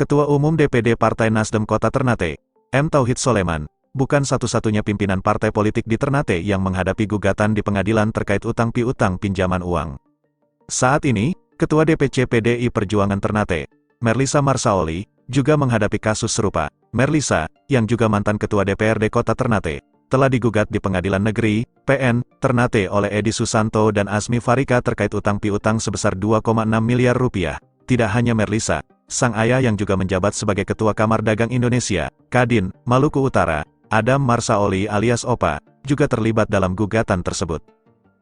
Ketua Umum DPD Partai Nasdem Kota Ternate, M. Tauhid Soleman, bukan satu-satunya pimpinan partai politik di Ternate yang menghadapi gugatan di pengadilan terkait utang piutang pinjaman uang. Saat ini, Ketua DPC PDI Perjuangan Ternate, Merlisa Marsaoli, juga menghadapi kasus serupa. Merlisa, yang juga mantan Ketua DPRD Kota Ternate, telah digugat di Pengadilan Negeri, PN, Ternate oleh Edi Susanto dan Asmi Farika terkait utang piutang sebesar 2,6 miliar rupiah. Tidak hanya Merlisa, sang ayah yang juga menjabat sebagai Ketua Kamar Dagang Indonesia, Kadin, Maluku Utara, Adam Marsaoli alias Opa, juga terlibat dalam gugatan tersebut.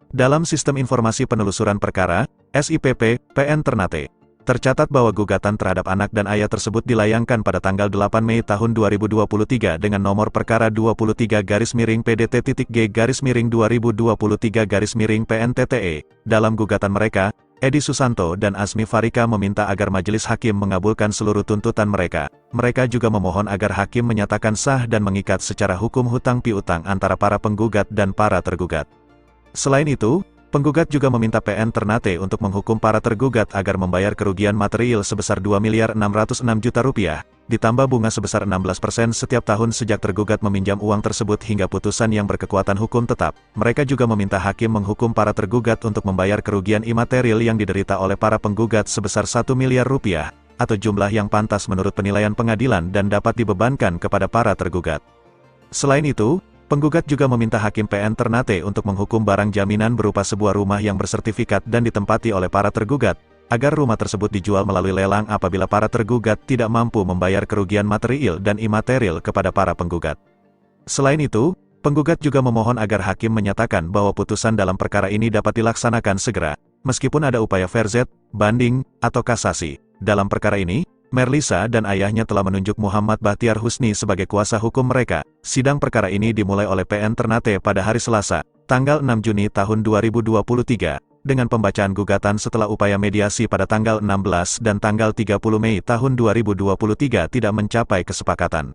Dalam Sistem Informasi Penelusuran Perkara, SIPP, PN Ternate, tercatat bahwa gugatan terhadap anak dan ayah tersebut dilayangkan pada tanggal 8 Mei tahun 2023 dengan nomor perkara 23-PDT-G-2023-PNTTE. Dalam gugatan mereka, Edi Susanto dan Asmi Farika meminta agar majelis hakim mengabulkan seluruh tuntutan mereka. Mereka juga memohon agar hakim menyatakan sah dan mengikat secara hukum hutang piutang antara para penggugat dan para tergugat. Selain itu, penggugat juga meminta PN Ternate untuk menghukum para tergugat agar membayar kerugian material sebesar 2.606.000.000 rupiah, ditambah bunga sebesar 16% setiap tahun sejak tergugat meminjam uang tersebut hingga putusan yang berkekuatan hukum tetap. Mereka juga meminta hakim menghukum para tergugat untuk membayar kerugian imaterial yang diderita oleh para penggugat sebesar 1 miliar rupiah, atau jumlah yang pantas menurut penilaian pengadilan dan dapat dibebankan kepada para tergugat. Selain itu, penggugat juga meminta hakim PN Ternate untuk menghukum barang jaminan berupa sebuah rumah yang bersertifikat dan ditempati oleh para tergugat, agar rumah tersebut dijual melalui lelang apabila para tergugat tidak mampu membayar kerugian material dan imaterial kepada para penggugat. Selain itu, penggugat juga memohon agar hakim menyatakan bahwa putusan dalam perkara ini dapat dilaksanakan segera, meskipun ada upaya verzet, banding, atau kasasi. Dalam perkara ini, Merlisa dan ayahnya telah menunjuk Muhammad Bahtiar Husni sebagai kuasa hukum mereka. Sidang perkara ini dimulai oleh PN Ternate pada hari Selasa, tanggal 6 Juni tahun 2023, dengan pembacaan gugatan setelah upaya mediasi pada tanggal 16 dan tanggal 30 Mei tahun 2023 tidak mencapai kesepakatan.